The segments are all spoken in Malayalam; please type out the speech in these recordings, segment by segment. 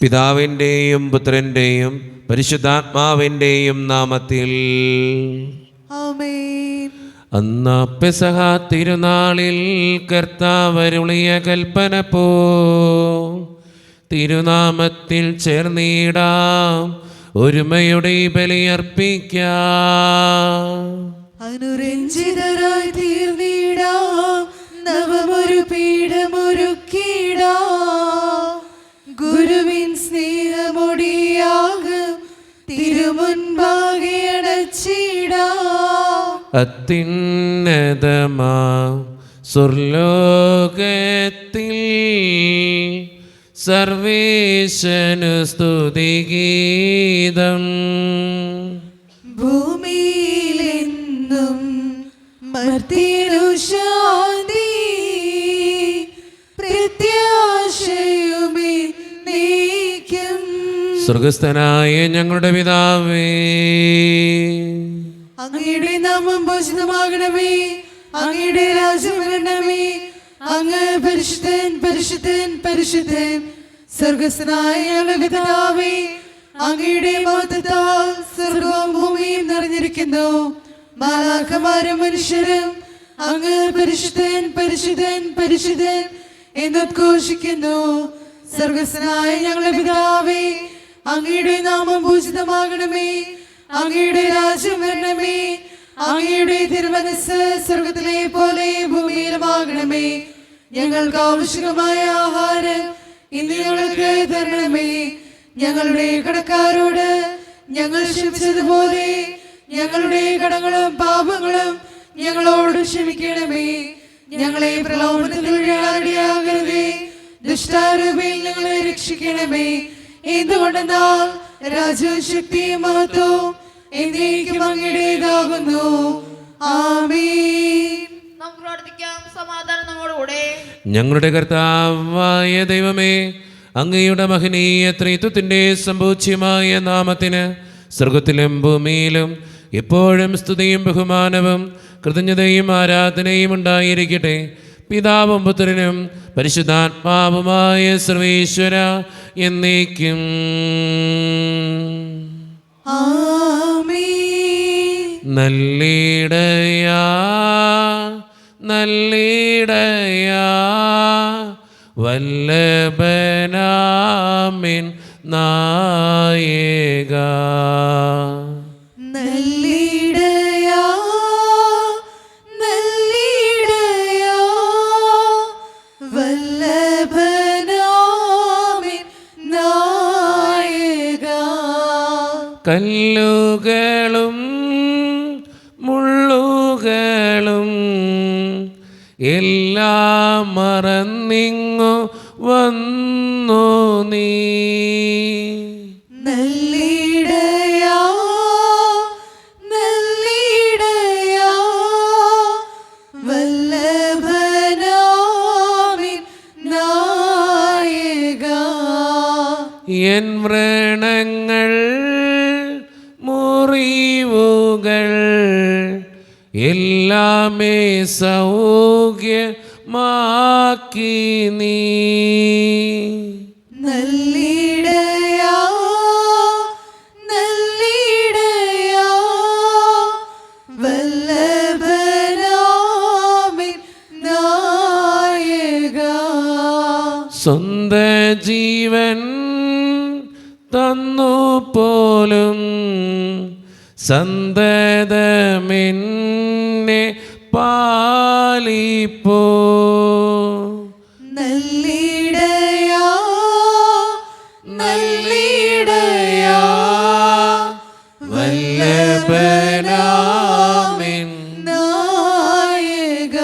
പിതാവിൻ്റെയും പുത്രൻ്റെയും പരിശുദ്ധാത്മാവിൻ്റെയും നാമത്തിൽ ആമേൻ. അന്ന് പെസഹ തിരുനാളിൽ കർത്താവരുളിയ കൽപ്പന പോ തിരുനാമത്തിൽ ചേർന്നിടാം, ഒരുമയുടെ ബലിയർപ്പിക്കാം. അനുരഞ്ജിതരായി തീർന്നിടാം, നവമൊരു പീഠമൊരുക്കിടാം. ഗുരുവിൻ സ്നേഹമൊടിയാകും തിരുമുൻപാകെ അടച്ചിടാം. അത്യുന്നതമാ സ്വർലോകത്തിൽ സർവേശനു സ്തുതിഗീതം. ഭൂമിയിലെന്നും മർത്യനു ശാന്തി, പ്രത്യാശയുമെന്നേക്കും. സ്വർഗസ്ഥനായ ഞങ്ങളുടെ പിതാവേ, അങ്ങയുടെ നാമം പൂജിതമാകണമേ, അങ്ങയുടെ രാജ്യം വരണമേ. അങ്ങ് പരിശുദ്ധൻ പരിശുദ്ധൻ പരിശുദ്ധൻ. സ്വർഗസ്ഥനായ ഞങ്ങളുടെ പിതാവേ, അങ്ങയുടെ മഹത്വത്താൽ സ്വർഗവും ഭൂമിയും നിറഞ്ഞിരിക്കുന്നു. മാലാഖമാരും മനുഷ്യരും അങ്ങ് പരിശുദ്ധൻ പരിശുദ്ധൻ പരിശുദ്ധൻ എന്നുദ്ഘോഷിക്കുന്നു. സ്വർഗസ്ഥനായ ഞങ്ങളുടെ പിതാവേ, അങ്ങയുടെ നാമം പൂജിതമാകണമേ, അങ്ങയുടെ രാജ്യം വരണമേ. അങ്ങയുടെ തിരുമനസ്സ് സ്വർഗത്തിലെ പോലെ ഭൂമിയിലുമാകണമേ. ഞങ്ങൾക്ക് ആവശ്യമായ ആഹാരം ഇന്ന് ഞങ്ങൾക്ക് തരണമേ. ഞങ്ങളുടെ കടക്കാരോട് ഞങ്ങൾ ക്ഷമിച്ചതുപോലെ ഞങ്ങളുടെ കടങ്ങളും പാപങ്ങളും ഞങ്ങളോട് ക്ഷമിക്കണമേ. ഞങ്ങളെ പ്രലോഭനത്തിൽ ഇടയാകരുതേ, ദുഷ്ടാരൂപിയിൽ ഞങ്ങളെ രക്ഷിക്കണമേ. എന്തുകൊണ്ടെന്നാൽ രാജ്യവും ശക്തിയും മഹത്വവും എന്നേക്കും അങ്ങയുടേതാകുന്നു. ആമേൻ. നമുക്ക് പ്രാർത്ഥിക്കാം. സമാധാനം നമ്മോടുകൂടെ. ഞങ്ങളുടെ കർത്താവായ ദൈവമേ, അങ്ങയുടെ മഹനീയ ത്രിത്വത്തിൻ്റെ സമ്പൂജ്യമായ നാമത്തിന് സ്വർഗത്തിലും ഭൂമിയിലും എപ്പോഴും സ്തുതിയും ബഹുമാനവും കൃതജ്ഞതയും ആരാധനയും ഉണ്ടായിരിക്കട്ടെ. പിതാവും പുത്രനും പരിശുദ്ധാത്മാവുമായ സർവേശ്വര എന്നേക്കും. ആമേൻ. നല്ലിടയാ നല്ലിടയാ വല്ലഭനാമിൻ നായക. നല്ലിടയാ നല്ലിടയാ വല്ലഭനാമിൻ നായക. കല്ലുകളും മുള്ളുകളും എല്ലാം മറന്നിങ്ങു വന്നു നീ. നല്ലിടയാ നല്ലിടയാ വല്ലഭനാമിൻ നായക. എൻ വ്രണങ്ങൾ മുറിവുകൾ എല്ലാമേ സൗഖ്യമാക്കി നീ. നല്ലിടയാ നല്ലിടയാ വല്ലഭനാമിൻ നായക. സ്വന്ത ജീവൻ തന്നു പോലും സന്തതമെന്നെ പാലിപ്പോ. നല്ലിടയാ നല്ലിടയാ വല്ലഭനാമിൻ നായക.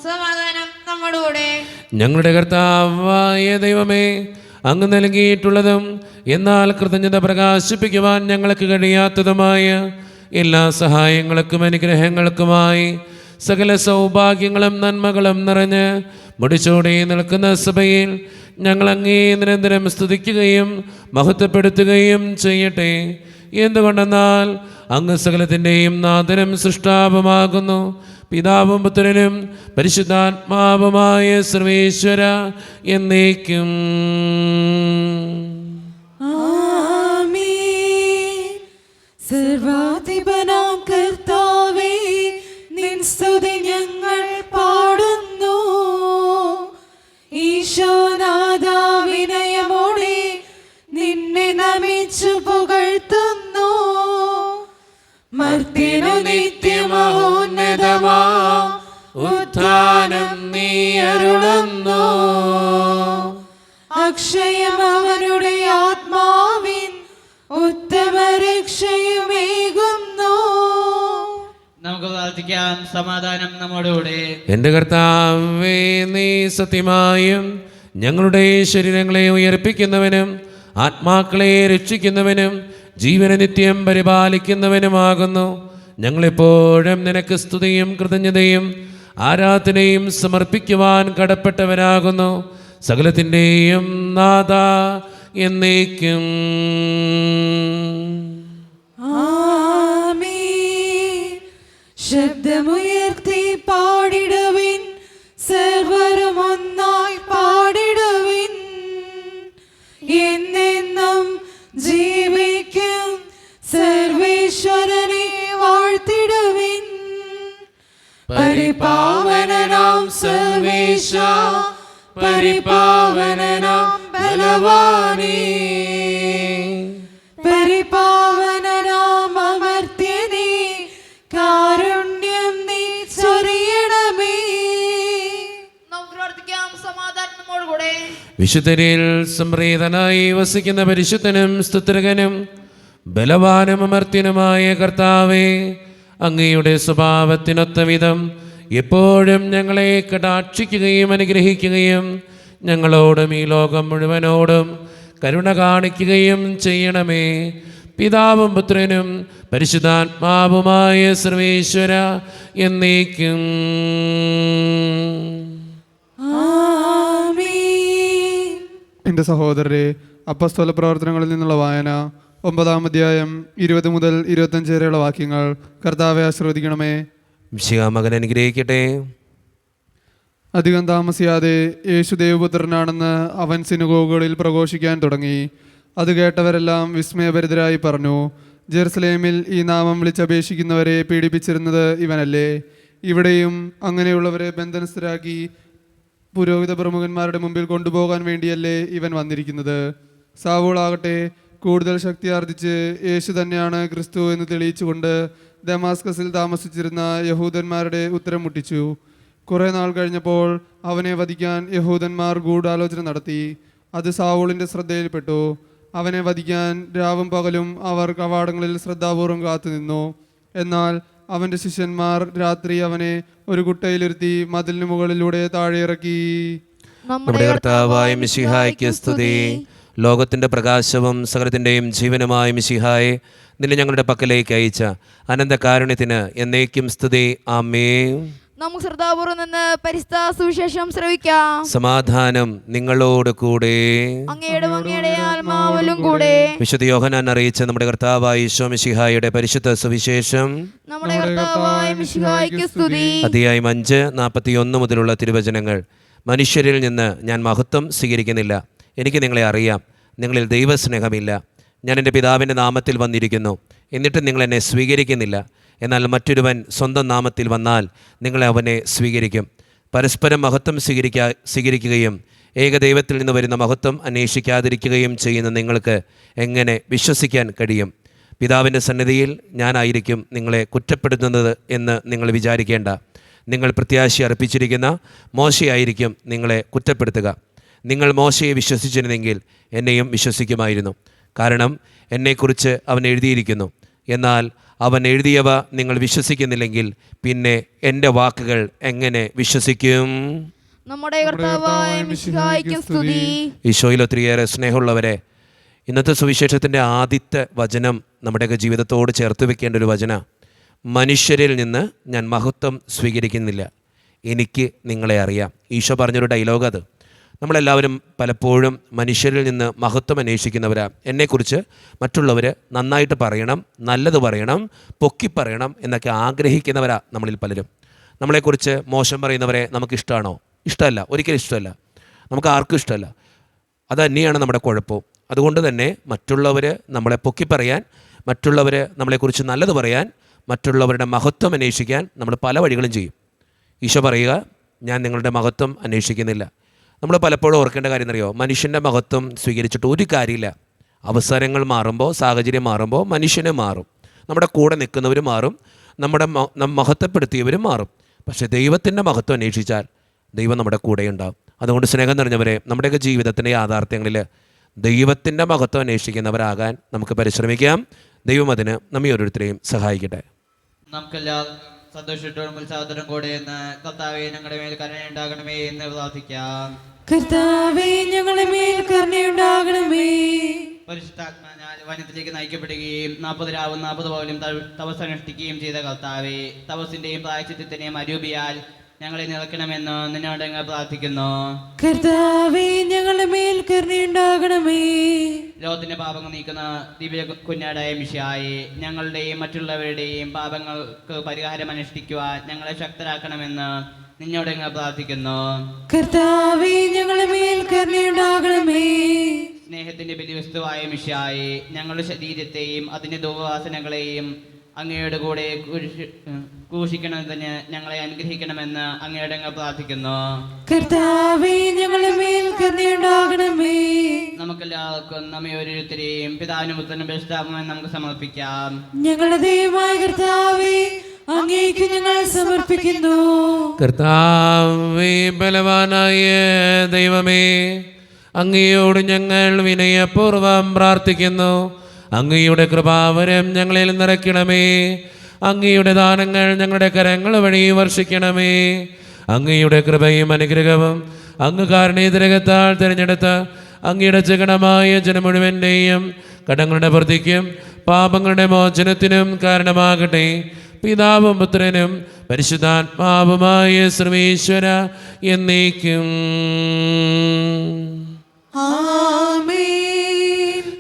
സമാധാനം നമ്മോടുകൂടെ. ഞങ്ങളുടെ കർത്താവായ ദൈവമേ, അങ്ങ് നൽകിയിട്ടുള്ളതും എന്നാൽ കൃതജ്ഞത പ്രകാശിപ്പിക്കുവാൻ ഞങ്ങൾക്ക് കഴിയാത്തതുമായ എല്ലാ സഹായങ്ങൾക്കും അനുഗ്രഹങ്ങൾക്കുമായി സകല സൗഭാഗ്യങ്ങളും നന്മകളും നിറഞ്ഞ് മുടിച്ചോടെ നിൽക്കുന്ന സഭയിൽ ഞങ്ങൾ അങ്ങേ നിരന്തരം സ്തുതിക്കുകയും മഹത്വപ്പെടുത്തുകയും ചെയ്യട്ടെ. എന്തുകൊണ്ടെന്നാൽ അങ്ങ് സകലത്തിൻ്റെയും നാഥനും സൃഷ്ടാവുമാകുന്നു. പിതാവും പുത്രനും പരിശുദ്ധാത്മാവുമായ സർവേശ്വര എന്നേക്കും. ആമേൻ. സർവാധിപനാം കർത്താവേ, നിൻ സ്തുതി ഞങ്ങൾ പാടുന്നു. ഈശോനാഥാ, വിനയമോടെ നിന്നെ നമിച്ചു പുകഴ്ത്തുന്നു. മർത്യനു നിത്യമഹോന്നതമാ ഉത്ഥാനം നീ അരുളുന്നു. അക്ഷയം അവനുടെ ആത്മാവിൻ ഉത്തമ രക്ഷയുമേകുന്നു. നമുക്ക് പ്രാർത്ഥിക്കാം. സമാധാനം നമ്മോടുകൂടെ. എൻ്റെ കർത്താവേ, നീ സത്യമായും ഞങ്ങളുടെ ശരീരങ്ങളെ ഉയർപ്പിക്കുന്നവനും ആത്മാക്കളെ രക്ഷിക്കുന്നവനും ജീവനെ നിത്യം പരിപാലിക്കുന്നവനുമാകുന്നു. ഞങ്ങളെപ്പോഴും നിനക്ക് സ്തുതിയും കൃതജ്ഞതയും ആരാധനയും സമർപ്പിക്കുവാൻ കടപ്പെട്ടവരാകുന്നു. സകലത്തിൻ്റെയും നാഥ എന്നേക്കും. ആമേൻ. ശബ്ദമുയർത്തി പാടിടുവിൻ, സർവരും ഒന്നായി പാടിടുവിൻ. എന്നെന്നും ജീവിക്കും സർവേശ്വരനെ വാഴ്ത്തിടുവിൻ. പരിപാവനനാം സർവേശ, പരിപാവനനാം ബലവാനേ, പരിപാവനനാം അമർത്യനേ, കാരുണ്യം നീ ചൊരിയണമേ. നമുക്ക് പ്രാർത്ഥിക്കാം. സമാധാനം നമ്മോടുകൂടെ. വിശുദ്ധരിൽ സംപ്രീതനായി വസിക്കുന്ന പരിശുദ്ധനും സ്തുത്രകനും ബലവാനും അമർത്യനുമായ കർത്താവേ, അങ്ങയുടെ സ്വഭാവത്തിനൊത്ത വിധം എപ്പോഴും ഞങ്ങളെ കടാക്ഷിക്കുകയും അനുഗ്രഹിക്കുകയും ഞങ്ങളോടും ഈ ലോകം മുഴുവനോടും കരുണ കാണിക്കുകയും ചെയ്യണമേ. പിതാവും പുത്രനും പരിശുദ്ധാത്മാവുമായ സർവേശ്വര എന്നേക്കും. ആമേൻ. എൻ്റെ സഹോദരരെ, അപ്പസ്തോല പ്രവർത്തനങ്ങളിൽ നിന്നുള്ള വായന 9-ാം അധ്യായം 20 മുതൽ 25 വരെയുള്ള വാക്യങ്ങൾ. കർത്താവെ ആശീർവദിക്കണമേ. മകൻ അനുഗ്രഹിക്കട്ടെ. അധികം താമസിയാതെ യേശു ദേവപുത്രനാണെന്ന് അവൻ സിനഗോഗുകളിൽ പ്രഘോഷിക്കാൻ തുടങ്ങി. അത് കേട്ടവരെല്ലാം വിസ്മയഭരിതരായി പറഞ്ഞു, ജെറുസലേമിൽ ഈ നാമം വിളിച്ചപേക്ഷിക്കുന്നവരെ പീഡിപ്പിച്ചിരുന്നത് ഇവനല്ലേ? ഇവിടെയും അങ്ങനെയുള്ളവരെ ബന്ധനസ്ഥരാക്കി പുരോഹിത പ്രമുഖന്മാരുടെ മുമ്പിൽ കൊണ്ടുപോകാൻ വേണ്ടിയല്ലേ ഇവൻ വന്നിരിക്കുന്നത്? സാവൂളാകട്ടെ കൂടുതൽ ശക്തി ആർജിച്ച് യേശു തന്നെയാണ് ക്രിസ്തു എന്ന് തെളിയിച്ചുകൊണ്ട് ദമാസ്കസിൽ താമസിച്ചിരുന്ന യഹൂദന്മാരുടെ ഉത്തരം മുട്ടിച്ചു. കുറേ നാൾ കഴിഞ്ഞപ്പോൾ അവനെ വധിക്കാൻ യഹൂദന്മാർ ഗൂഢാലോചന നടത്തി. അത് സാവൂളിൻ്റെ ശ്രദ്ധയിൽപ്പെട്ടു. അവനെ വധിക്കാൻ രാവും പകലും അവർ കവാടങ്ങളിൽ ശ്രദ്ധാപൂർവം കാത്തുനിന്നു. എന്നാൽ അവൻ്റെ ശിഷ്യന്മാർ രാത്രി അവനെ ഒരു കുട്ടയിലിരുത്തി മതിലിന് മുകളിലൂടെ താഴെ ഇറക്കി. നമ്മുടെ കർത്താവായ മിശിഹായ്ക്ക് സ്തുതി. ലോകത്തിൻ്റെ പ്രകാശവും സകലത്തിൻ്റെയും ജീവനുമായ മിശിഹായെ, നിന്നെ ഞങ്ങളുടെ പക്കലേക്ക് അയച്ച അനന്തകാരുണ്യത്തിന് എന്നേക്കും സ്തുതി. ആമേൻ. നമുക്ക് ശ്രദ്ധാപൂർവ്വം നിന്ന് പരിശുദ്ധ സുവിശേഷം ശ്രവിക്കാം. സമാധാനം നിങ്ങളോട് കൂടെ. അങ്ങയുടെ ആത്മാവിലും കൂടെ. വിശുദ്ധ യോഹന്നാൻ അറിയിച്ച നമ്മുടെ കർത്താവായ ഈശോ മിശിഹായുടെ പരിശുദ്ധ സുവിശേഷം. നമ്മുടെ കർത്താവായ മിശിഹായ്ക്ക് സ്തുതി. അധ്യായം 5:41 മുതലുള്ള തിരുവചനങ്ങൾ. മനുഷ്യരിൽ നിന്ന് ഞാൻ മഹത്വം സ്വീകരിക്കുന്നില്ല. എനിക്ക് നിങ്ങളെ അറിയാം. നിങ്ങളിൽ ദൈവസ്നേഹമില്ല. ഞാൻ എൻ്റെ പിതാവിൻ്റെ നാമത്തിൽ വന്നിരിക്കുന്നു, എന്നിട്ടും നിങ്ങൾ എന്നെ സ്വീകരിക്കുന്നില്ല. എന്നാൽ മറ്റൊരുവൻ സ്വന്തം നാമത്തിൽ വന്നാൽ നിങ്ങൾ അവനെ സ്വീകരിക്കും. പരസ്പരം മഹത്വം സ്വീകരിക്കുകയും ഏകദൈവത്തിൽ നിന്ന് വരുന്ന മഹത്വം അന്വേഷിക്കാതിരിക്കുകയും ചെയ്യുന്ന നിങ്ങൾക്ക് എങ്ങനെ വിശ്വസിക്കാൻ കഴിയും? പിതാവിൻ്റെ സന്നിധിയിൽ ഞാനായിരിക്കും നിങ്ങളെ കുറ്റപ്പെടുത്തുന്നത് എന്ന് നിങ്ങൾ വിചാരിക്കേണ്ട. നിങ്ങൾ പ്രത്യാശ അർപ്പിച്ചിരിക്കുന്ന മോശയായിരിക്കും നിങ്ങളെ കുറ്റപ്പെടുത്തുക. നിങ്ങൾ മോശയെ വിശ്വസിച്ചിരുന്നെങ്കിൽ എന്നെയും വിശ്വസിക്കുമായിരുന്നു, കാരണം എന്നെക്കുറിച്ച് അവൻ എഴുതിയിരിക്കുന്നു. എന്നാൽ അവൻ എഴുതിയവ നിങ്ങൾ വിശ്വസിക്കുന്നില്ലെങ്കിൽ പിന്നെ എൻ്റെ വാക്കുകൾ എങ്ങനെ വിശ്വസിക്കും? നമ്മുടെ കർത്താവായ മിശിഹായ്ക്ക് സ്തുതി. ഈശോയിൽ ഒത്തിരിയേറെ സ്നേഹമുള്ളവരെ, ഇന്നത്തെ സുവിശേഷത്തിൻ്റെ ആദ്യത്തെ വചനം നമ്മുടെയൊക്കെ ജീവിതത്തോട് ചേർത്ത് വെക്കേണ്ട ഒരു വചന. മനുഷ്യരിൽ നിന്ന് ഞാൻ മഹത്വം സ്വീകരിക്കുന്നില്ല, എനിക്ക് നിങ്ങളെ അറിയാം. ഈശോ പറഞ്ഞൊരു ഡയലോഗ് അത്. നമ്മളെല്ലാവരും പലപ്പോഴും മനുഷ്യരിൽ നിന്ന് മഹത്വം അന്വേഷിക്കുന്നവരാ. എന്നെക്കുറിച്ച് മറ്റുള്ളവർ നന്നായിട്ട് പറയണം, നല്ലത് പറയണം, പൊക്കി പറയണം എന്നൊക്കെ ആഗ്രഹിക്കുന്നവരാ നമ്മളിൽ പലരും. നമ്മളെക്കുറിച്ച് മോശം പറയുന്നവരെ നമുക്കിഷ്ടമാണോ? ഇഷ്ടമല്ല, ഒരിക്കലും ഇഷ്ടമല്ല. നമുക്ക് ആർക്കും ഇഷ്ടമല്ല. അത് തന്നെയാണ് നമ്മുടെ കുഴപ്പവും. അതുകൊണ്ട് തന്നെ മറ്റുള്ളവർ നമ്മളെ പൊക്കി പറയാൻ, മറ്റുള്ളവർ നമ്മളെക്കുറിച്ച് നല്ലത് പറയാൻ, മറ്റുള്ളവരുടെ മഹത്വം അന്വേഷിക്കാൻ നമ്മൾ പല വഴികളും ചെയ്യും. ഈശോ പറയുക, ഞാൻ നിങ്ങളുടെ മഹത്വം അന്വേഷിക്കുന്നില്ല. നമ്മൾ പലപ്പോഴും ഓർക്കേണ്ട കാര്യം എന്നറിയോ? മനുഷ്യൻ്റെ മഹത്വം സ്വീകരിച്ചിട്ട് ഒരു കാര്യമില്ല. അവസരങ്ങൾ മാറുമ്പോൾ, സാഹചര്യം മാറുമ്പോൾ മനുഷ്യന് മാറും, നമ്മുടെ കൂടെ നിൽക്കുന്നവർ മാറും, നമ്മുടെ മഹത്വപ്പെടുത്തിയവരും മാറും. പക്ഷേ ദൈവത്തിൻ്റെ മഹത്വം അന്വേഷിച്ചാൽ ദൈവം നമ്മുടെ കൂടെ ഉണ്ടാകും. അതുകൊണ്ട് സ്നേഹം നിറഞ്ഞവരെ, നമ്മുടെയൊക്കെ ജീവിതത്തിൻ്റെ യാഥാർത്ഥ്യങ്ങളിൽ ദൈവത്തിൻ്റെ മഹത്വം അന്വേഷിക്കുന്നവരാകാൻ നമുക്ക് പരിശ്രമിക്കാം. ദൈവം അതിന് നമ്മെ ഓരോരുത്തരെയും സഹായിക്കട്ടെ. നമുക്കെല്ലാം സന്തോഷത്തോടും ഉത്സാഹത്തോടും കൂടെ എന്ന് കർത്താവേ ഞങ്ങളുടെ മേൽ കരുണയുണ്ടാകണമേ എന്ന് പ്രാർത്ഥിക്കാം. കർത്താവേ ഞങ്ങളുടെ മേൽ കരുണയുണ്ടാകണമേ. പരിശുദ്ധാത്മാവിനാൽ വനത്തിലേക്ക് നയിക്കപ്പെടുകയും 40 രാവും 40 പകലും തപസ് അനുഷ്ഠിക്കുകയും ചെയ്ത കർത്താവേ, തപസ്സിന്റെയും പ്രായശ്ചിത്തത്തിന്റെയും അരൂപിയാൽ ഞങ്ങളെ നിറയ്ക്കണമെന്ന് നിന്നോട് ഞങ്ങൾ പ്രാർത്ഥിക്കുന്നു. കർത്താവേ ഞങ്ങളുടെ മേൽ കരുണയുണ്ടാകണമേ. ലോകത്തിന്റെ പാപങ്ങൾ നീക്കുന്ന ദിവ്യ കുഞ്ഞാടായ മിശിഹായേ, ഞങ്ങളുടെയും മറ്റുള്ളവരുടെയും പാപങ്ങൾക്ക് പരിഹാരം അനുഷ്ഠിക്കുവാൻ ഞങ്ങളെ ശക്തരാക്കണമെന്ന് നിന്നോട് ഞങ്ങൾ പ്രാർത്ഥിക്കുന്നു. കർത്താവേ ഞങ്ങളുടെ മേൽ കരുണയുണ്ടാകണമേ. സ്നേഹത്തിന്റെ ബലിവസ്തുവായ മിശിഹായേ, ഞങ്ങളുടെ ശരീരത്തെയും അതിന്റെ ദുർവാസനകളെയും അങ്ങയുടെ കൂടെ ക്രൂശിക്കണതിന് ഞങ്ങളെ അനുഗ്രഹിക്കണമെന്ന് അങ്ങയുടെ ഞങ്ങൾ പ്രാർത്ഥിക്കുന്നു. കർത്താവേ ഞങ്ങളുടെ മേൽ കരുണയുണ്ടാകണമേ. നമുക്കെല്ലാവർക്കും നമ്മെ ഓരോരുത്തരെയും പിതാവിനും പുത്രനും പരിശുദ്ധാത്മാവിനും നമുക്ക് സമർപ്പിക്കാം. ഞങ്ങളുടെ ദൈവമായ കർത്താവേ, അങ്ങേക്ക് ഞങ്ങൾ സമർപ്പിക്കുന്നു. കർത്താവേ, ബലവാനായ ദൈവമേ, അങ്ങയോട് ഞങ്ങൾ വിനയപൂർവ്വം പ്രാർത്ഥിക്കുന്നു. അങ്ങയുടെ കൃപാവരം ഞങ്ങളിൽ നിറയ്ക്കണമേ. അങ്ങയുടെ ദാനങ്ങൾ ഞങ്ങളുടെ കരങ്ങൾ വഴി വർഷിക്കണമേ. അങ്ങയുടെ കൃപയും അനുഗ്രഹവും അങ്ങ് കാരണേതരകത്താൽ തിരഞ്ഞെടുത്ത അങ്ങയുടെ ജഗണമായ ജനം മുഴുവൻ്റെയും കടങ്ങളുടെ വൃദ്ധിക്കും പാപങ്ങളുടെ മോചനത്തിനും കാരണമാകട്ടെ. പിതാവും പുത്രനും പരിശുദ്ധാത്മാവുമായ സർവേശ്വര എന്നേക്കും.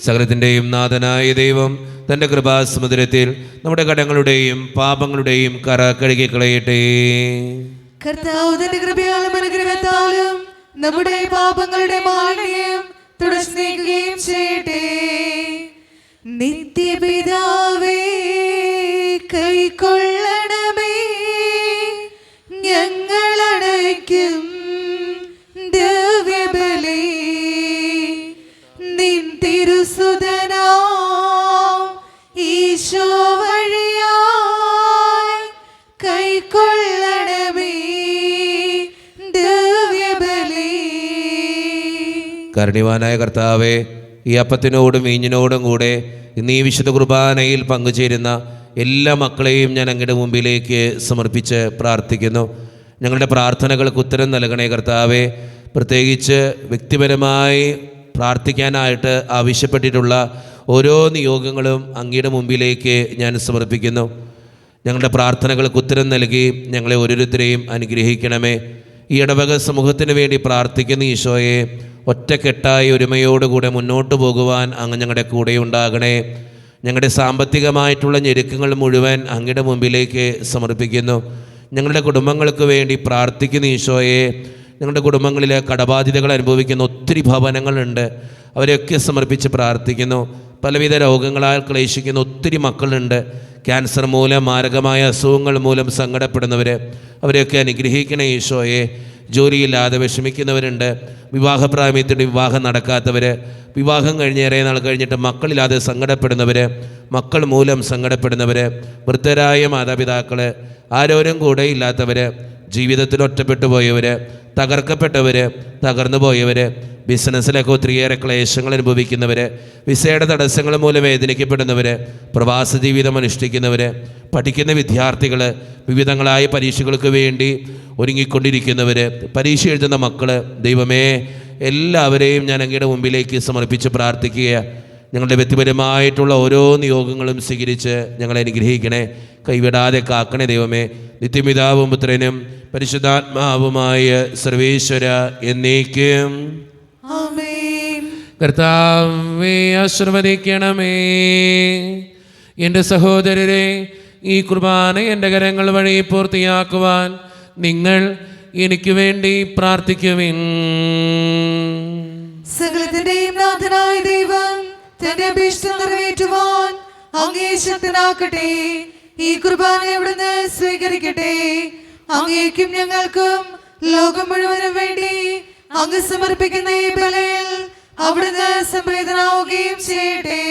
സകലത്തിൻ്റെയും നാഥനായ ദൈവം തൻ്റെ കൃപാസമുദ്രത്തിൽ നമ്മുടെ കടങ്ങളുടെയും പാപങ്ങളുടെയും കറ കഴുകിക്കളയട്ടെ. കർത്താവ് തന്റെ കൃപയാലും അനുഗ്രഹത്താലും നമ്മുടെ പാപങ്ങളുടെ മാലിന്യം തുടച്ചു നീക്കുകയും ചെയ്യട്ടെ. നിത്യപിതാവേ, കൈക്കൊള്ളണമേ ഞങ്ങളടയ്ക്കും ദിവ്യബലി. നിൻ തിരുസുതനാം ഈശോ വഴിയായി കൈക്കൊള്ളണമേ ദിവ്യബലി. കാരുണ്യവാനായ കർത്താവേ, ഈ അപ്പത്തിനോടും വീഞ്ഞിനോടും കൂടെ ഇന്ന് ഈ വിശുദ്ധ കുർബാനയിൽ പങ്കുചേരുന്ന എല്ലാ മക്കളെയും ഞാൻ അങ്ങയുടെ മുമ്പിലേക്ക് സമർപ്പിച്ച് പ്രാർത്ഥിക്കുന്നു. ഞങ്ങളുടെ പ്രാർത്ഥനകൾക്ക് ഉത്തരം നൽകണേ കർത്താവേ. പ്രത്യേകിച്ച് വ്യക്തിപരമായി പ്രാർത്ഥിക്കാനായിട്ട് ആവശ്യപ്പെട്ടിട്ടുള്ള ഓരോ നിയോഗങ്ങളും അങ്ങയുടെ മുമ്പിലേക്ക് ഞാൻ സമർപ്പിക്കുന്നു. ഞങ്ങളുടെ പ്രാർത്ഥനകൾക്ക് ഉത്തരം നൽകി ഞങ്ങളെ ഓരോരുത്തരെയും അനുഗ്രഹിക്കണമേ. ഈ ഇടവക സമൂഹത്തിന് വേണ്ടി പ്രാർത്ഥിക്കുന്ന ഈശോയെ, ഒറ്റക്കെട്ടായി ഒരുമയോടുകൂടെ മുന്നോട്ട് പോകുവാൻ അങ്ങ് ഞങ്ങളുടെ കൂടെ ഉണ്ടാകണേ. ഞങ്ങളുടെ സാമ്പത്തികമായിട്ടുള്ള ഞെരുക്കങ്ങൾ മുഴുവൻ അങ്ങയുടെ മുമ്പിലേക്ക് സമർപ്പിക്കുന്നു. ഞങ്ങളുടെ കുടുംബങ്ങൾക്ക് വേണ്ടി പ്രാർത്ഥിക്കുന്ന ഈശോയെ, ഞങ്ങളുടെ കുടുംബങ്ങളിലെ കടബാധ്യതകൾ അനുഭവിക്കുന്ന ഒത്തിരി ഭവനങ്ങളുണ്ട്, അവരെയൊക്കെ സമർപ്പിച്ച് പ്രാർത്ഥിക്കുന്നു. പലവിധ രോഗങ്ങളാൽ ക്ലേശിക്കുന്ന ഒത്തിരി മക്കളുണ്ട്. ക്യാൻസർ മൂലം, മാരകമായ അസുഖങ്ങൾ മൂലം സങ്കടപ്പെടുന്നവർ, അവരെയൊക്കെ അനുഗ്രഹിക്കണേ ഈശോയെ. ജോലിയില്ലാതെ വിഷമിക്കുന്നവരുണ്ട്, വിവാഹപ്രായത്തിൽ വിവാഹം നടക്കാത്തവർ, വിവാഹം കഴിഞ്ഞ് ഏറെ നാൾ കഴിഞ്ഞിട്ട് മക്കളില്ലാതെ സങ്കടപ്പെടുന്നവർ, മക്കൾ മൂലം സങ്കടപ്പെടുന്നവർ, വൃദ്ധരായ മാതാപിതാക്കൾ, ആരോരും കൂടെ ഇല്ലാത്തവർ, ജീവിതത്തിൽ ഒറ്റപ്പെട്ടു പോയവർ, തകർക്കപ്പെട്ടവർ, തകർന്നു പോയവർ, ബിസിനസ്സിലൊക്കെ ഒത്തിരിയേറെ ക്ലേശങ്ങൾ അനുഭവിക്കുന്നവർ, വിസയുടെ തടസ്സങ്ങൾ മൂലം വേദനിക്കപ്പെടുന്നവർ, പ്രവാസ ജീവിതം അനുഷ്ഠിക്കുന്നവർ, പഠിക്കുന്ന വിദ്യാർത്ഥികൾ, വിവിധങ്ങളായ പരീക്ഷകൾക്ക് വേണ്ടി ഒരുങ്ങിക്കൊണ്ടിരിക്കുന്നവർ, പരീക്ഷ എഴുതുന്ന മക്കൾ, ദൈവമേ, എല്ലാവരെയും ഞാൻ അങ്ങയുടെ മുമ്പിലേക്ക് സമർപ്പിച്ച് പ്രാർത്ഥിക്കുക. ഞങ്ങളുടെ വ്യക്തിപരമായിട്ടുള്ള ഓരോ നിയോഗങ്ങളും സ്വീകരിച്ച് ഞങ്ങളെ അനുഗ്രഹിക്കണേ. കൈവിടാതെ കാക്കണേ ദൈവമേ. നിത്യപിതാവും പുത്രനും പരിശുദ്ധാത്മാവുമായ സർവേശ്വര എന്നേക്കും. കർത്താവേ, ആശീർവദിക്കണമേ. എൻ്റെ സഹോദരരെ, ഈ കുർബാന എൻ്റെ കരങ്ങൾ വഴി പൂർത്തിയാക്കുവാൻ നിങ്ങൾ എനിക്ക് വേണ്ടി പ്രാർത്ഥിക്കുവിൻ. സകലത്തിന്റെയും നാഥനായ ദൈവം തന്റെ അപേക്ഷ നിറവേറ്റുവാൻ അങ്ങേ ശക്തനാക്കട്ടെ. ഈ കുർബാന അവിടുന്ന് സ്വീകരിക്കട്ടെ. അങ്ങേക്കും ഞങ്ങൾക്കും ലോകം മുഴുവനും വേണ്ടി അങ്ങ് സമർപ്പിക്കുന്ന ഈ ബലിയിൽ അവിടുന്ന് സംപ്രീതനാവുകയും ചെയ്യട്ടെ.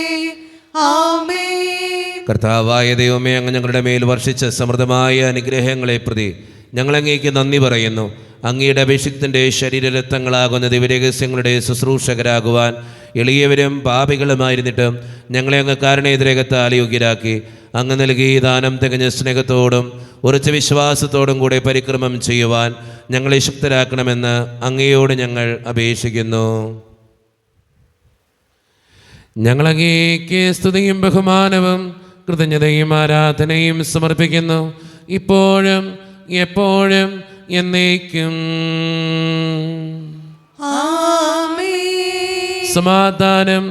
ആമേൻ. കർത്താവായ ദൈവമേ, അങ്ങ് ഞങ്ങളുടെ മേൽ വർഷിച്ച സമൃദ്ധമായ അനുഗ്രഹങ്ങളെ പ്രതി ഞങ്ങൾ അങ്ങേക്ക് നന്ദി പറയുന്നു. അങ്ങയുടെ അഭിഷിക്തൻ്റെ ശരീരരത്നങ്ങളാകുന്ന ദിവ്യരഹസ്യങ്ങളുടെ ശുശ്രൂഷകരാകുവാൻ എളിയവരും പാപികളുമായിരുന്നിട്ടും ഞങ്ങളെ അങ്ങ് കാരുണ്യതിരകത്താൽ യോഗ്യരാക്കി. അങ്ങ് നൽകി ദാനം തികഞ്ഞ സ്നേഹത്തോടും ഉറച്ച വിശ്വാസത്തോടും കൂടെ പരിക്രമം ചെയ്യുവാൻ ഞങ്ങളെ ശക്തരാക്കണമെന്ന് അങ്ങയോട് ഞങ്ങൾ അപേക്ഷിക്കുന്നു. ഞങ്ങളങ്ങേക്ക് സ്തുതിയും ബഹുമാനവും കൃതജ്ഞതയും ആരാധനയും സമർപ്പിക്കുന്നു, ഇപ്പോഴും എപ്പോഴും എന്നേക്കും. ആമേൻ. സമാധാനം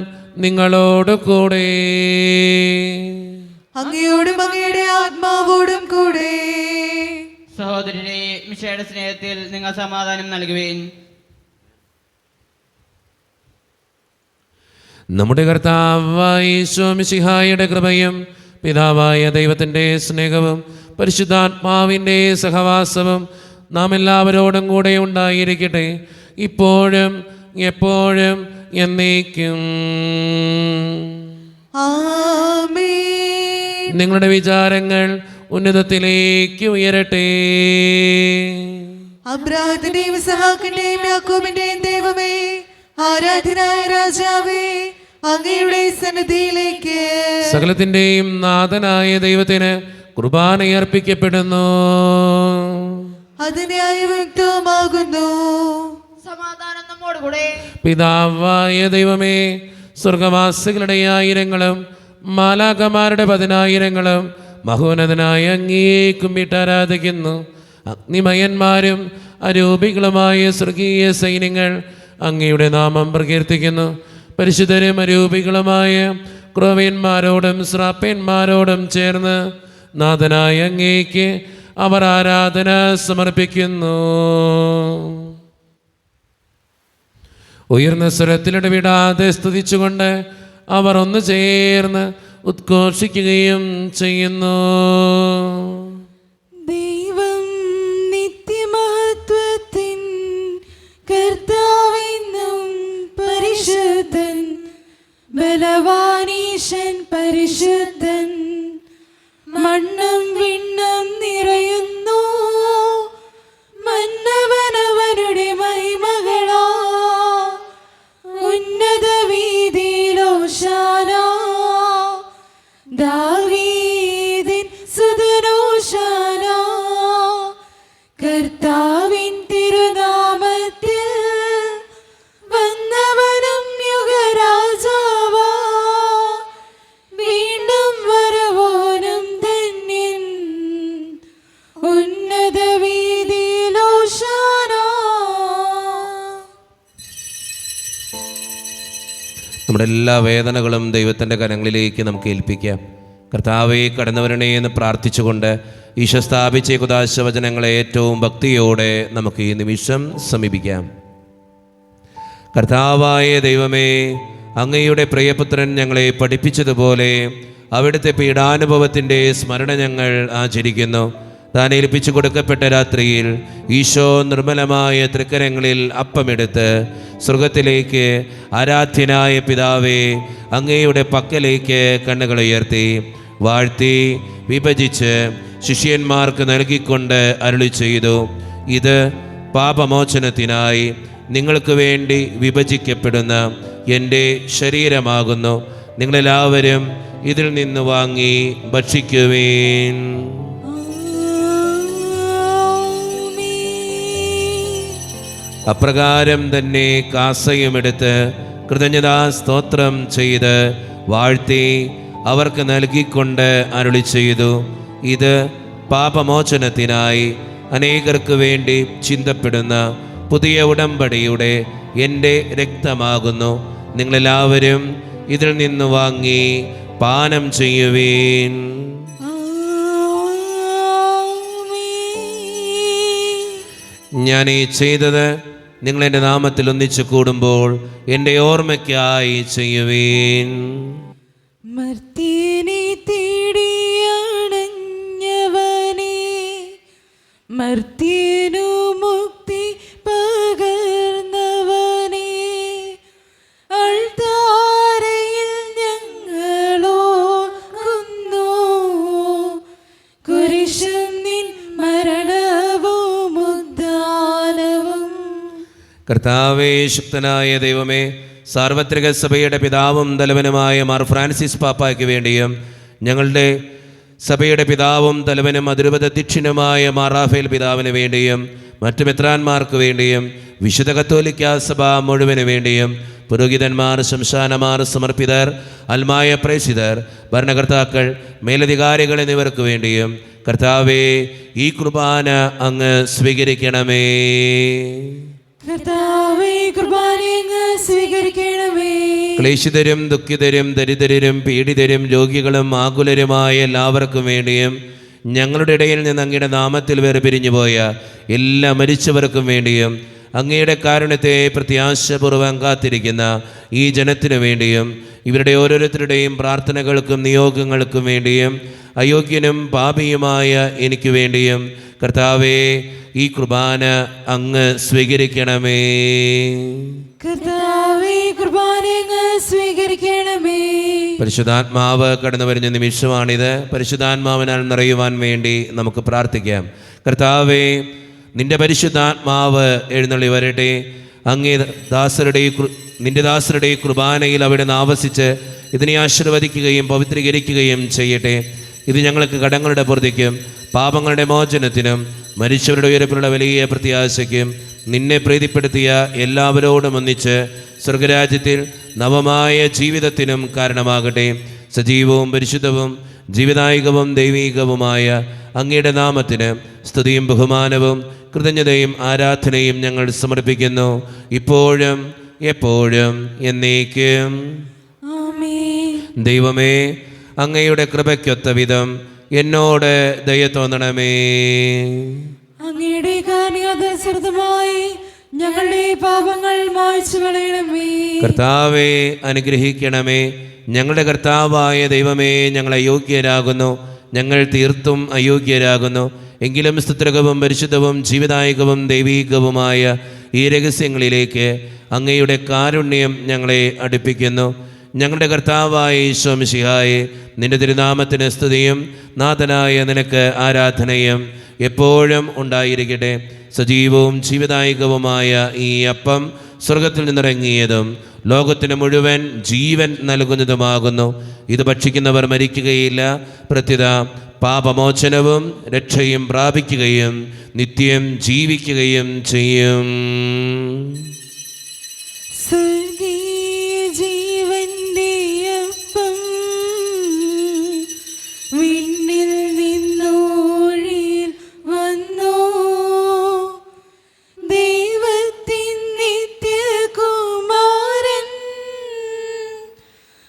നിങ്ങളോട് കൂടെ. അങ്ങയോടും അങ്ങയുടെ ആത്മാവോടും കൂടെ. സഹോദരരെ, മിശിഹായുടെ സ്നേഹത്തിൽ നിങ്ങൾ സമാധാനം നൽകുവേൻ. നമ്മുടെ കർത്താവായ യേശു മിശിഹായുടെ കൃപയും പിതാവായ ദൈവത്തിൻ്റെ സ്നേഹവും പരിശുദ്ധാത്മാവിൻ്റെ സഹവാസവും നാം എല്ലാവരോടും കൂടെ ഉണ്ടായിരിക്കട്ടെ, ഇപ്പോഴും എപ്പോഴും എന്നേക്കും. ആമേൻ. നിങ്ങളുടെ വിചാരങ്ങൾ ഉന്നതത്തിലേക്ക് ഉയരട്ടെ. അബ്രാഹത്തിന്റെയും ഇസ്ഹാക്കിന്റെയും യാക്കോബിന്റെയും ദൈവമേ, ആരാധനായ രാജാവേ, അങ്ങയുടെ സന്നിധിയിലേക്ക് സകലത്തിൻ്റെയും നാഥനായ ദൈവത്തിന് കുർബാനയർപ്പിക്കപ്പെടുന്നു. അത് ന്യായയുക്തമാകുന്നു. സമാധാനം നമ്മോടുകൂടെ. പിതാവായ ദൈവമേ, സ്വർഗവാസികളുടെ ആയിരങ്ങളും മാലാഖമാരുടെ 10,000ങ്ങളും മഹോന്നതനായ അങ്ങേ കുമ്പിട്ട് ആരാധിക്കുന്നു. അഗ്നിമയന്മാരും അരൂപികളുമായ സ്വർഗീയ സൈന്യങ്ങൾ അങ്ങയുടെ നാമം പ്രകീർത്തിക്കുന്നു. പരിശുദ്ധരും അരൂപികളുമായ ക്രോവ്യന്മാരോടും ശ്രാപ്യന്മാരോടും ചേർന്ന് നാഥനായ അങ്ങേക്ക് അവർ ആരാധന സമർപ്പിക്കുന്നു. ഉയർന്ന സ്വരത്തിലിടവിടാതെ സ്തുതിച്ചുകൊണ്ട് അവർ ഒന്ന് ചേർന്ന് ഉദ്ഘോഷിക്കുകയും ചെയ്യുന്നു. ദൈവം നിത്യമഹത്വത്തിൻ കർത്താവെന്നും പരിശുദ്ധൻ, ബലവാനീശൻ പരിശുദ്ധൻ, മണ്ണും വിണ്ണും നിറയുന്നു മന്നവനവനുടെ മഹിമകളാ. ഉന്നത വീതിയിലോശാന, ദാവീദിൻ സുതനോശാന. കർത്താവിൻ തിരുനാമത്തിൽ വന്നവനും യുഗരാജാവാ, വീണ്ടും വരവോനും ധന്യൻ. ഉന്നത വീതിയിലോശാന. നമ്മുടെ എല്ലാ വേദനകളും ദൈവത്തിൻ്റെ കരങ്ങളിലേക്ക് നമുക്ക് ഏൽപ്പിക്കാം. കർത്താവെ, കടന്നവരണേ എന്ന് പ്രാർത്ഥിച്ചുകൊണ്ട് ഈശോ സ്ഥാപിച്ച കുദാശവചനങ്ങളെ ഏറ്റവും ഭക്തിയോടെ നമുക്ക് ഈ നിമിഷം സമീപിക്കാം. കർത്താവായ ദൈവമേ, അങ്ങയുടെ പ്രിയപുത്രൻ ഞങ്ങളെ പഠിപ്പിച്ചതുപോലെ അവിടുത്തെ പീഡാനുഭവത്തിൻ്റെ സ്മരണ ഞങ്ങൾ ആചരിക്കുന്നു. താൻ ഏൽപ്പിച്ചു കൊടുക്കപ്പെട്ട രാത്രിയിൽ ഈശോ നിർമ്മലമായ തൃക്കരങ്ങളിൽ അപ്പമെടുത്ത് സ്വർഗത്തിലേക്ക് ആരാധ്യനായ പിതാവേ, അങ്ങയുടെ പക്കലേക്ക് കണ്ണുകളുയർത്തി വാഴ്ത്തി വിഭജിച്ച് ശിഷ്യന്മാർക്ക് നൽകിക്കൊണ്ട് അരുളി ചെയ്തു, ഇത് പാപമോചനത്തിനായി നിങ്ങൾക്ക് വേണ്ടി വിഭജിക്കപ്പെടുന്ന എൻ്റെ ശരീരമാകുന്നു. നിങ്ങളെല്ലാവരും ഇതിൽ നിന്ന് വാങ്ങി ഭക്ഷിക്കുവേൻ. അപ്രകാരം തന്നെ കാസയുമെടുത്ത് കൃതജ്ഞതാ സ്തോത്രം ചെയ്ത് വാഴ്ത്തി അവർക്ക് നൽകിക്കൊണ്ട് അരുളി ചെയ്തു, ഇത് പാപമോചനത്തിനായി അനേകർക്ക് വേണ്ടി ചിന്തപ്പെടുന്ന പുതിയ ഉടമ്പടിയുടെ എൻ്റെ രക്തമാകുന്നു. നിങ്ങളെല്ലാവരും ഇതിൽ നിന്ന് വാങ്ങി പാനം ചെയ്യുവേൻ. ഞാൻ ഈ ചെയ്തത് നിങ്ങൾ എൻ്റെ നാമത്തിൽ ഒന്നിച്ചു കൂടുമ്പോൾ എൻ്റെ ഓർമ്മയ്ക്കായി ചെയ്യുവീൻ. മർത്യനെ തേടിയണഞ്ഞവനെ, മർത്യനു മുക്തി പകർന്നവനെ, അൾത്താരയിൽ ഞങ്ങളോർക്കുന്നു. കുരിശും നിൻ മരണവും ഉദ്ധാനവും. കർത്താവേ, ശക്തനായ ദൈവമേ, സാർവത്രിക സഭയുടെ പിതാവും തലവനുമായ മാർ ഫ്രാൻസിസ് പാപ്പായ്ക്ക് വേണ്ടിയും ഞങ്ങളുടെ സഭയുടെ പിതാവും തലവനും അതിരൂപതധ്യക്ഷനുമായ മാർ റാഫേൽ പിതാവിന് വേണ്ടിയും മറ്റു മെത്രാന്മാർക്ക് വേണ്ടിയും വിശുദ്ധ കത്തോലിക്കാ സഭ മുഴുവന് വേണ്ടിയും പുരോഹിതന്മാർ, ശംശാനമാർ, സമർപ്പിതർ, അൽമായ പ്രേക്ഷിതർ, ഭരണകർത്താക്കൾ, മേലധികാരികൾ എന്നിവർക്ക് വേണ്ടിയും കർത്താവേ, ഈ കുർബാന അങ്ങ് സ്വീകരിക്കണമേ. കർത്താവേ, കുർബാന അങ്ങ് സ്വീകരിക്കണമേ. ക്ലേശിതരും ദുഃഖിതരും ദരിദ്രരും പീഡിതരും രോഗികളും ആകുലരുമായ എല്ലാവർക്കും വേണ്ടിയും ഞങ്ങളുടെ ഇടയിൽ നിന്ന് അങ്ങയുടെ നാമത്തിൽ വേർപിരിഞ്ഞുപോയ എല്ലാ മരിച്ചവർക്കും വേണ്ടിയും അങ്ങയുടെ കാരുണ്യത്തെ പ്രത്യാശപൂർവ്വം കാത്തിരിക്കുന്ന ഈ ജനത്തിനു വേണ്ടിയും ഇവരുടെ ഓരോരുത്തരുടെയും പ്രാർത്ഥനകൾക്കും നിയോഗങ്ങൾക്കും വേണ്ടിയും അയോഗ്യനും പാപിയുമായ എനിക്ക് വേണ്ടിയും കർത്താവേ, ഈ കുർബാന അങ്ങ് സ്വീകരിക്കണമേ. കർത്താവേ, കുർബാന അങ്ങ് സ്വീകരിക്കണമേ. പരിശുദ്ധാത്മാവ് കടന്നു വരുന്ന നിമിഷമാണിത്. പരിശുദ്ധാത്മാവിനാൽ നിറയുവാൻ വേണ്ടി നമുക്ക് പ്രാർത്ഥിക്കാം. കർത്താവേ, നിന്റെ പരിശുദ്ധാത്മാവ് എഴുന്നള്ളി വരട്ടെ. അങ്ങേ നിന്റെ ദാസരുടെ കുർബാനയിൽ അവിടെ നിന്ന് ആവസിച്ച് ഇതിനെ ആശീർവദിക്കുകയും പവിത്രീകരിക്കുകയും ചെയ്യട്ടെ. ഇത് ഞങ്ങൾക്ക് കടങ്ങളുടെ പൂർത്തിക്കും പാപങ്ങളുടെ മോചനത്തിനും മരിച്ചവരുടെ ഉയരത്തിലുള്ള വലിയ പ്രത്യാശയ്ക്കും നിന്നെ പ്രീതിപ്പെടുത്തിയ എല്ലാവരോടും ഒന്നിച്ച് സ്വർഗരാജ്യത്തിൽ നവമായ ജീവിതത്തിനും കാരണമാകട്ടെ. സജീവവും പരിശുദ്ധവും ജീവദായകവും ദൈവീകവുമായ അങ്ങയുടെ നാമത്തിന് സ്തുതിയും ബഹുമാനവും കൃതജ്ഞതയും ആരാധനയും ഞങ്ങൾ സമർപ്പിക്കുന്നു, ഇപ്പോഴും എപ്പോഴും എന്നേക്കും. ആമേൻ. ദൈവമേ, അങ്ങയുടെ കൃപയ്ക്കൊത്ത വിധം എന്നോട് ദയ തോന്നണമേ. അങ്ങയുടെ കാരുണ്യാതിശയമായി ഞങ്ങളുടെ പാപങ്ങൾ മായ്ച്ചു കളയണമേ. കർത്താവെ, അനുഗ്രഹിക്കണമേ. ഞങ്ങളുടെ കർത്താവായ ദൈവമേ, ഞങ്ങൾ അയോഗ്യരാകുന്നു, ഞങ്ങൾ തീർത്തും അയോഗ്യരാകുന്നു. എങ്കിലും സ്തുത്യർഹവും പരിശുദ്ധവും ജീവദായകവും ദൈവീകവുമായ ഈ രഹസ്യങ്ങളിലേക്ക് അങ്ങയുടെ കാരുണ്യം ഞങ്ങളെ അടുപ്പിക്കുന്നു. ഞങ്ങളുടെ കർത്താവായ ഈശോ മിശിഹായെ, നിന്റെ തിരുനാമത്തിന് സ്തുതിയും നാഥനായ നിനക്ക് ആരാധനയും എപ്പോഴും ഉണ്ടായിരിക്കട്ടെ. സജീവവും ജീവദായകവുമായ ഈ അപ്പം സ്വർഗത്തിൽ നിന്നിറങ്ങിയതും ലോകത്തിന് മുഴുവൻ ജീവൻ നൽകുന്നതുമാകുന്നു. ഇത് ഭക്ഷിക്കുന്നവർ മരിക്കുകയില്ല, പ്രത്യുത പാപമോചനവും രക്ഷയും പ്രാപിക്കുകയും നിത്യം ജീവിക്കുകയും ചെയ്യും. സ്വർഗീയ ജീവന്റെ അപ്പം വിണ്ണിൽ നിന്നോഴിൽ വന്നു, ദൈവത്തിൻ നിത്യകുമാരൻ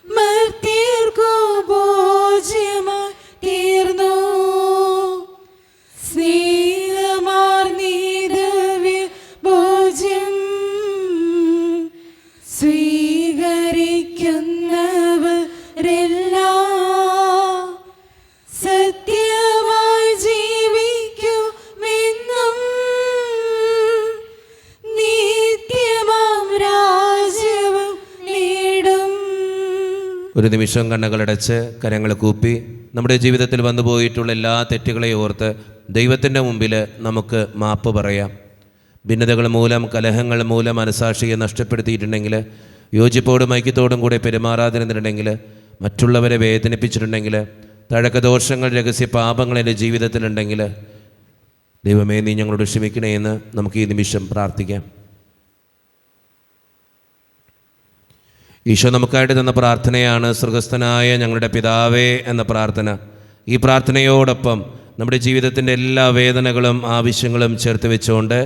മർത്യർക്കു ഭോജ്യമായി തീർന്നു. സ്നേഹമാർന്നീ ദിവ്യ ഭോജ്യം സ്വീകരിക്കുന്നവരെല്ലാം സത്യമായി ജീവിക്കുമെന്നും നിത്യമാം രാജ്യവും നേടും. ഒരു നിമിഷം കണ്ണുകളടച്ച് കരങ്ങൾ കൂപ്പി നമ്മുടെ ജീവിതത്തിൽ വന്നുപോയിട്ടുള്ള എല്ലാ തെറ്റുകളെയും ഓർത്ത് ദൈവത്തിൻ്റെ മുമ്പിൽ നമുക്ക് മാപ്പ് പറയാം. ഭിന്നതകൾ മൂലം, കലഹങ്ങൾ മൂലം മനസാക്ഷിയെ നഷ്ടപ്പെടുത്തിയിട്ടുണ്ടെങ്കിൽ, യോജിപ്പോടും ഐക്യത്തോടും കൂടെ പെരുമാറാതിരുന്നിട്ടുണ്ടെങ്കിൽ, മറ്റുള്ളവരെ വേദനിപ്പിച്ചിട്ടുണ്ടെങ്കിൽ, തഴക്കദോഷങ്ങൾ, രഹസ്യ പാപങ്ങൾ എൻ്റെ ജീവിതത്തിലുണ്ടെങ്കിൽ, ദൈവമേ, നീ ഞങ്ങളോട് ക്ഷമിക്കണേ എന്ന് നമുക്ക് ഈ നിമിഷം പ്രാർത്ഥിക്കാം. ഈശോ നമുക്കായിട്ട് തന്ന പ്രാർത്ഥനയാണ് സ്വർഗസ്ഥനായ ഞങ്ങളുടെ പിതാവേ എന്ന പ്രാർത്ഥന. ഈ പ്രാർത്ഥനയോടൊപ്പം നമ്മുടെ ജീവിതത്തിൻ്റെ എല്ലാ വേദനകളും ആവശ്യങ്ങളും ചേർത്ത് വെച്ചുകൊണ്ട്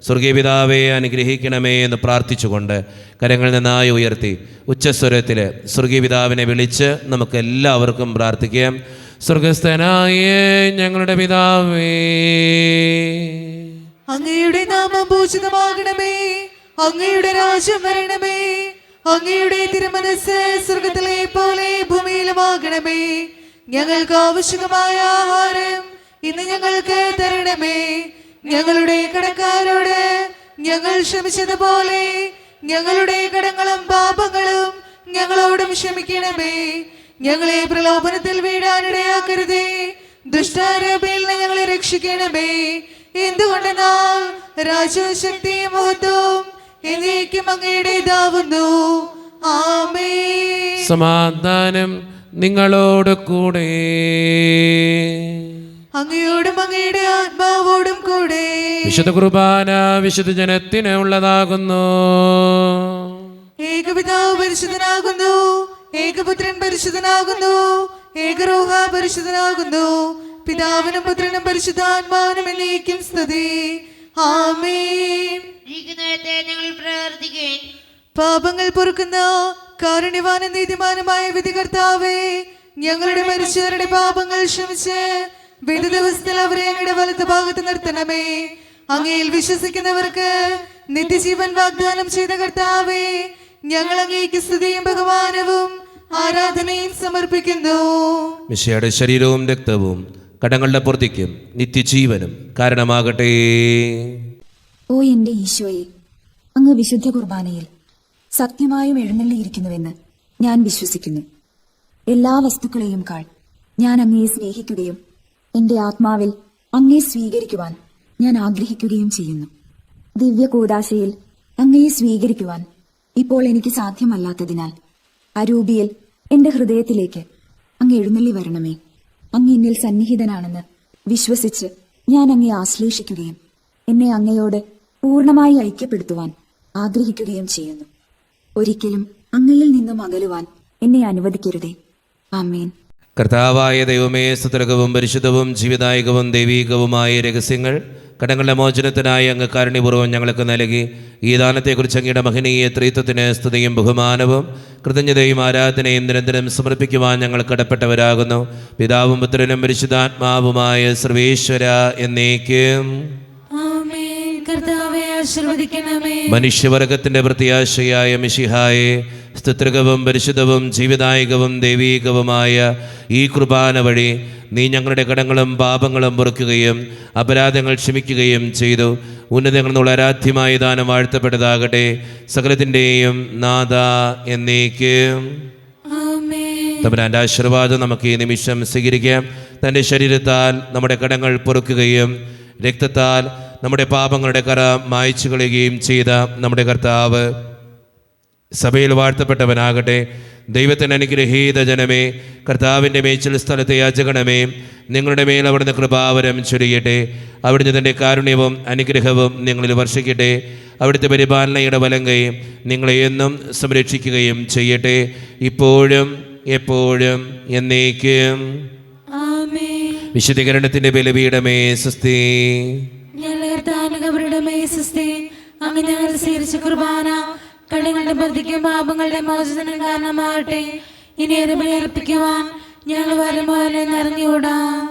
സ്വർഗീയ പിതാവേ അനുഗ്രഹിക്കണമേ എന്ന് പ്രാർത്ഥിച്ചുകൊണ്ട് കരങ്ങൾ നന്നായി ഉയർത്തി ഉച്ചസ്വരത്തിൽ സ്വർഗീയ പിതാവിനെ വിളിച്ച് നമുക്ക് എല്ലാവർക്കും പ്രാർത്ഥിക്കാം. സ്വർഗസ്ഥനായ ഞങ്ങളുടെ പിതാവേ, അങ്ങയുടെ നാമം പൂജിതമാകണമേ. അങ്ങയുടെ രാജ്യം വരണമേ. അങ്ങയുടെ തിരുമനസ് സ്വർഗത്തിലെ പോലെ ഭൂമിയിലുമാകണമേ. ഞങ്ങൾക്ക് ആവശ്യമായ ആഹാരം ഇന്ന് ഞങ്ങൾക്ക് തരണമേ. ഞങ്ങളുടെ കടക്കാരോട് ഞങ്ങൾ ക്ഷമിച്ചതുപോലെ ഞങ്ങളുടെ കടങ്ങളും പാപങ്ങളും ഞങ്ങളോടും ക്ഷമിക്കണമേ. ഞങ്ങളെ പ്രലോഭനത്തിൽ വീഴാനിടയാക്കരുതേ. ദുഷ്ടാരൂപിയിൽ നിന്ന് ഞങ്ങളെ രക്ഷിക്കണമേ. എന്തുകൊണ്ടെന്നാൽ രാജ്യവും ശക്തിയും മഹത്വവും എന്നേക്കും അങ്ങയുടേതാവുന്നു. ആമേൻ. സമാധാനം നിങ്ങളോട് കൂടെ. അങ്ങയോടും അങ്ങയുടെ ആത്മാവോടും കൂടെ. വിശുദ്ധ കുർബാന വിശുദ്ധ ജനത്തിന് ഉള്ളതാകുന്നു. ഏകപിതാവ് പരിശുദ്ധനാകുന്നു. ഏകപുത്രൻ പരിശുദ്ധനാകുന്നു. ഏകരൂഹ പരിശുദ്ധനാകുന്നു. പിതാവിനും പുത്രനും പരിശുദ്ധാത്മാവിനും എന്നേക്കും സ്തുതി. ആമേൻ. ഞങ്ങൾ പ്രാർത്ഥിക്കുകയും പാപങ്ങൾ പൊറുക്കുന്ന കാരുണ്യവാനും നീതിമാനുമായ വിധികർത്താവേ, ഞങ്ങളുടെ മരിച്ചവരുടെ പാപങ്ങൾ ക്ഷമിച്ച് വിധി ദിവസത്തിൽ അവരെ അങ്ങയുടെ വലത്ത് ഭാഗത്ത് നിർത്തണമേ. അങ്ങയിൽ വിശ്വസിക്കുന്നവർക്ക് നിത്യജീവൻ വാഗ്ദാനം ചെയ്ത കർത്താവേ, ഞങ്ങൾ അങ്ങേക്ക് സ്തുതിയും ബഹുമാനവും ആരാധനയും സമർപ്പിക്കുന്നു. മിശിഹായുടെ ശരീരവും രക്തവും കടങ്ങളുടെ പൂർത്തിക്കും നിത്യജീവനും കാരണമാകട്ടെ. ഓ എന്റെ ഈശോയെ, അങ്ങ് വിശുദ്ധ കുർബാനയിൽ സത്യമായും എഴുന്നള്ളിയിരിക്കുന്നുവെന്ന് ഞാൻ വിശ്വസിക്കുന്നു. എല്ലാ വസ്തുക്കളെയും കാൾ ഞാൻ അങ്ങയെ സ്നേഹിക്കുകയും എന്റെ ആത്മാവിൽ അങ്ങയെ സ്വീകരിക്കുവാൻ ഞാൻ ആഗ്രഹിക്കുകയും ചെയ്യുന്നു. ദിവ്യ കൂദാശയിൽ അങ്ങയെ സ്വീകരിക്കുവാൻ ഇപ്പോൾ എനിക്ക് സാധ്യമല്ലാത്തതിനാൽ അരൂപിയിൽ എന്റെ ഹൃദയത്തിലേക്ക് അങ്ങ് എഴുന്നള്ളി വരണമേ. അങ്ങ് എന്നിൽ സന്നിഹിതനാണെന്ന് വിശ്വസിച്ച് ഞാൻ അങ്ങയെ ആശ്ലേഷിക്കുകയും എന്നെ അങ്ങയോട് പൂർണ്ണമായി ഐക്യപ്പെടുത്തുവാൻ ആഗ്രഹിക്കുകയും ചെയ്യുന്നു. ഒരിക്കലും അങ്ങയിൽ നിന്നും അകലുവാൻ എന്നെ അനുവദിക്കരുതേ. ആമേൻ. കർത്താവായ ദൈവമേ, സ്തുതർക്കവും പരിശുദ്ധവും ജീവിതായകവും ദൈവീകവുമായ രഹസ്യങ്ങൾ കടങ്ങളുടെ മോചനത്തിനായി അങ്ങ് കാരുണ്യപൂർവ്വം ഞങ്ങൾക്ക് നൽകി. ഈ ദാനത്തെക്കുറിച്ച് അങ്ങയുടെ മഹനീയ ത്രിത്വത്തിന് സ്തുതിയും ബഹുമാനവും കൃതജ്ഞതയും ആരാധനയും നിരന്തരം സമർപ്പിക്കുവാൻ ഞങ്ങൾ കടപ്പെട്ടവരാകുന്നു. പിതാവും പുത്രനും പരിശുദ്ധാത്മാവുമായ സർവേശ്വര എന്നേക്കും. ആമേൻ. കർത്താവേ ആശീർവദിക്കണമേ. മനുഷ്യവർഗത്തിന്റെ പ്രത്യാശയായ മിശിഹായെ, സ്തുത്യർഹവും പരിശുദ്ധവും ജീവിതായകവും ദൈവീകവുമായ ഈ കുർബാന വഴി നീ ഞങ്ങളുടെ കടങ്ങളും പാപങ്ങളും പൊറുക്കുകയും അപരാധങ്ങൾ ക്ഷമിക്കുകയും ചെയ്തു. ഉന്നതങ്ങളിൽ നിന്നുള്ള ആരാധ്യമായ ദാനം വാഴ്ത്തപ്പെട്ടതാകട്ടെ. സകലത്തിൻ്റെയും നാഥ എന്നേക്കും. ആമേൻ. തമ്പുരാന്റെ ആശീർവാദം നമുക്ക് ഈ നിമിഷം സ്വീകരിക്കാം. തൻ്റെ ശരീരത്താൽ നമ്മുടെ കടങ്ങൾ പൊറുക്കുകയും രക്തത്താൽ നമ്മുടെ പാപങ്ങളുടെ കറ മായ്ച്ചു കളയുകയും ചെയ്ത നമ്മുടെ കർത്താവ് സഭയിൽ വാഴ്ത്തപ്പെട്ടവനാകട്ടെ. ദൈവത്തിന് അനുഗ്രഹീത ജനമേ, കർത്താവിൻ്റെ മേച്ചിൽ സ്ഥലത്തെ യാചകണമേ, നിങ്ങളുടെ മേൽ അവിടുന്ന് കൃപാവരം ചൊരിയട്ടെ. അവിടുന്ന് തൻ്റെ കാരുണ്യവും അനുഗ്രഹവും നിങ്ങളിൽ വർഷിക്കട്ടെ. അവിടുത്തെ പരിപാലനയുടെ വലങ്കൈ നിങ്ങളെ എന്നും സംരക്ഷിക്കുകയും ചെയ്യട്ടെ, ഇപ്പോഴും എപ്പോഴും എന്നേക്കും. ആമേൻ. വിശുദ്ധീകരണത്തിൻ്റെ ബലിപീഠമേ സ്വസ്തി. അങ്ങ് ഞങ്ങൾ സ്വീകരിച്ച കുർബാന കടങ്ങളുടെ ബന്ധിക്കും പാപങ്ങളുടെ മോചനം കാരണമാകട്ടെ. ഇനി അത് ബലിയർപ്പിക്കുവാൻ ഞങ്ങൾ വരുമ്പോൾ നിറഞ്ഞുകൂടാം.